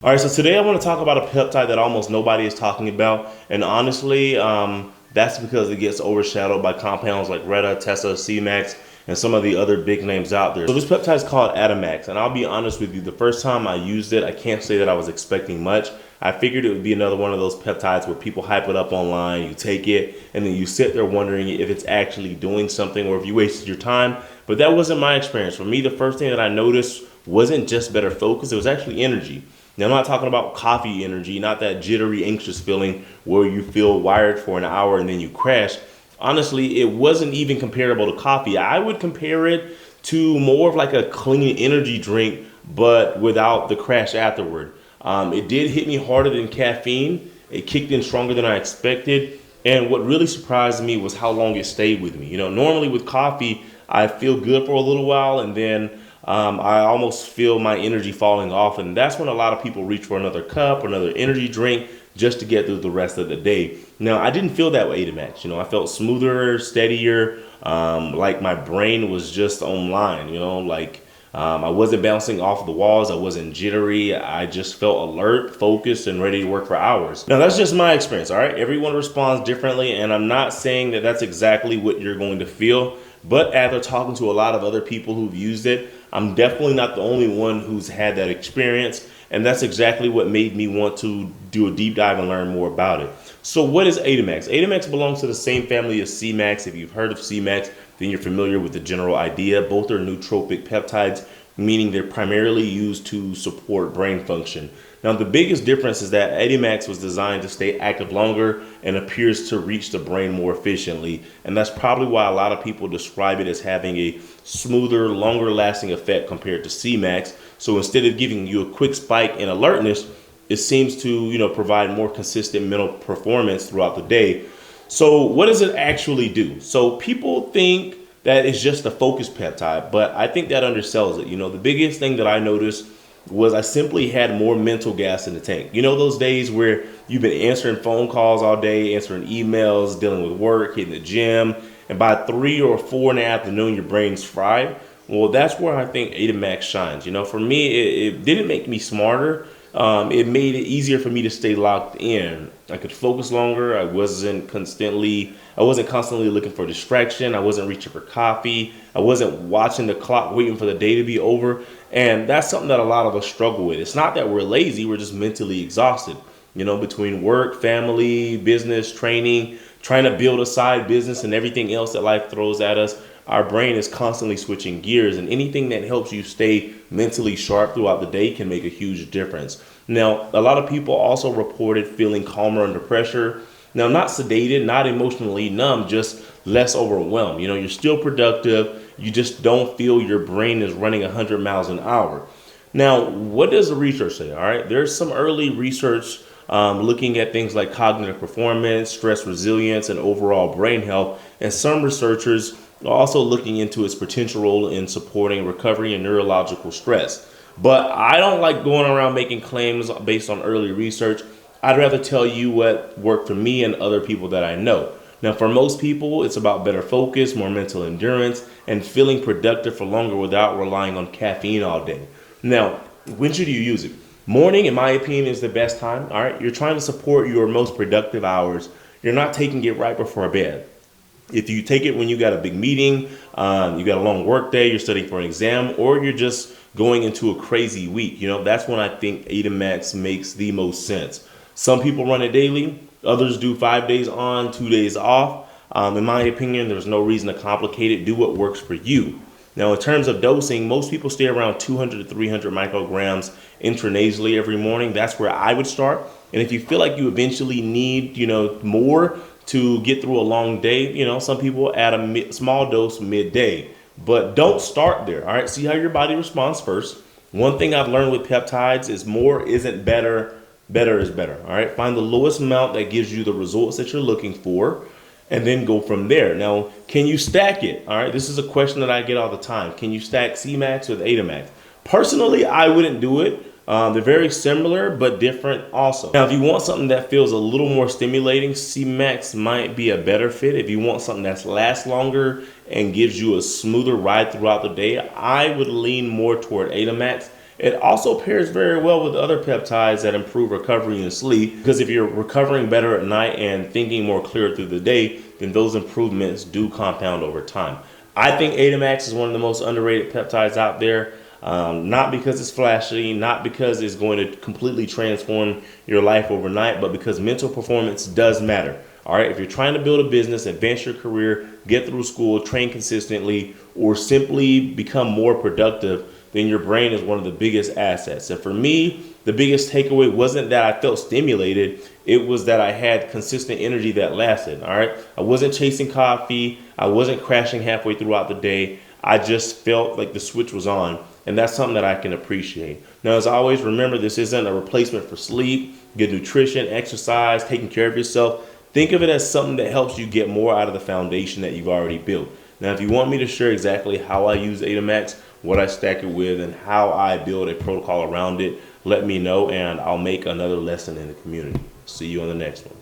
All right, so today I want to talk about a peptide that almost nobody is talking about, and honestly, that's because it gets overshadowed by compounds like Retta, Tessa, Cmax, and some of the other big names out there. So this peptide is called Adamax, and I'll be honest with you, the first time I used it, I can't say that I was expecting much. I figured it would be another one of those peptides where people hype it up online, you take it, and then you sit there wondering if it's actually doing something or if you wasted your time. But that wasn't my experience. For me, the first thing that I noticed wasn't just better focus, it was actually energy. Now, I'm not talking about coffee energy, not that jittery, anxious feeling where you feel wired for an hour and then you crash. Honestly, it wasn't even comparable to coffee. I would compare it to more of like a clean energy drink, but without the crash afterward. It did hit me harder than caffeine. It kicked in stronger than I expected. And what really surprised me was how long it stayed with me. Normally with coffee, I feel good for a little while and then I almost feel my energy falling off. And that's when a lot of people reach for another cup or another energy drink just to get through the rest of the day. Now, I didn't feel that way to match. I felt smoother, steadier, like my brain was just online, I wasn't bouncing off the walls. I wasn't jittery. I just felt alert, focused, and ready to work for hours. Now, that's just my experience, all right? Everyone responds differently, and I'm not saying that that's exactly what you're going to feel. But after talking to a lot of other people who've used it, I'm definitely not the only one who's had that experience. And that's exactly what made me want to do a deep dive and learn more about it. So what is Adamax? Adamax belongs to the same family as Cmax. If you've heard of Cmax, then you're familiar with the general idea. Both are nootropic peptides, meaning they're primarily used to support brain function. Now, the biggest difference is that Adamax was designed to stay active longer and appears to reach the brain more efficiently. And that's probably why a lot of people describe it as having a smoother, longer lasting effect compared to Cmax. So instead of giving you a quick spike in alertness, it seems to, provide more consistent mental performance throughout the day. So what does it actually do? So people think that it's just a focus peptide, but I think that undersells it. The biggest thing that I noticed was I simply had more mental gas in the tank. Those days where you've been answering phone calls all day, answering emails, dealing with work, hitting the gym, and by 3 or 4 in the afternoon, your brain's fried. Well, that's where I think Adamax shines. For me, it didn't make me smarter. It made it easier for me to stay locked in. I could focus longer. I wasn't constantly looking for distraction. I wasn't reaching for coffee. I wasn't watching the clock, waiting for the day to be over. And that's something that a lot of us struggle with. It's not that we're lazy, we're just mentally exhausted. Between work, family, business, training, trying to build a side business and everything else that life throws at us, our brain is constantly switching gears, and anything that helps you stay mentally sharp throughout the day can make a huge difference. Now, a lot of people also reported feeling calmer under pressure. Now, not sedated, not emotionally numb, just less overwhelmed. You're still productive. You just don't feel your brain is running 100 miles an hour. Now, what does the research say? All right, there's some early research looking at things like cognitive performance, stress resilience, and overall brain health. And some researchers are also looking into its potential role in supporting recovery and neurological stress. But I don't like going around making claims based on early research. I'd rather tell you what worked for me and other people that I know. Now, for most people, it's about better focus, more mental endurance, and feeling productive for longer without relying on caffeine all day. Now, when should you use it? Morning, in my opinion, is the best time. All right, you're trying to support your most productive hours. You're not taking it right before bed. If you take it when you got a big meeting, you got a long work day, you're studying for an exam, or you're just going into a crazy week, that's when I think Adamax makes the most sense. Some people run it daily, others do 5 days on, 2 days off. In my opinion, there's no reason to complicate it. Do what works for you. Now, in terms of dosing, most people stay around 200 to 300 micrograms intranasally every morning. That's where I would start. And if you feel like you eventually need, more to get through a long day, some people add a small dose midday. But don't start there, all right? See how your body responds first. One thing I've learned with peptides is more isn't better. Better is better, all right? Find the lowest amount that gives you the results that you're looking for, and then go from there. Now, can you stack it? All right, this is a question that I get all the time. Can you stack Cmax with Adamax? Personally, I wouldn't do it. They're very similar, but different also. Now, if you want something that feels a little more stimulating, Cmax might be a better fit. If you want something that lasts longer and gives you a smoother ride throughout the day, I would lean more toward Adamax. It also pairs very well with other peptides that improve recovery and sleep, because if you're recovering better at night and thinking more clear through the day, then those improvements do compound over time. I think Adamax is one of the most underrated peptides out there. Not because it's flashy, not because it's going to completely transform your life overnight, but because mental performance does matter. All right, if you're trying to build a business, advance your career, get through school, train consistently, or simply become more productive, then your brain is one of the biggest assets. And for me, the biggest takeaway wasn't that I felt stimulated, it was that I had consistent energy that lasted. All right, I wasn't chasing coffee, I wasn't crashing halfway throughout the day. I just felt like the switch was on, and that's something that I can appreciate. Now, as always, remember, this isn't a replacement for sleep, good nutrition, exercise, taking care of yourself. Think of it as something that helps you get more out of the foundation that you've already built. Now, if you want me to share exactly how I use Adamax, what I stack it with, and how I build a protocol around it, let me know, and I'll make another lesson in the community. See you on the next one.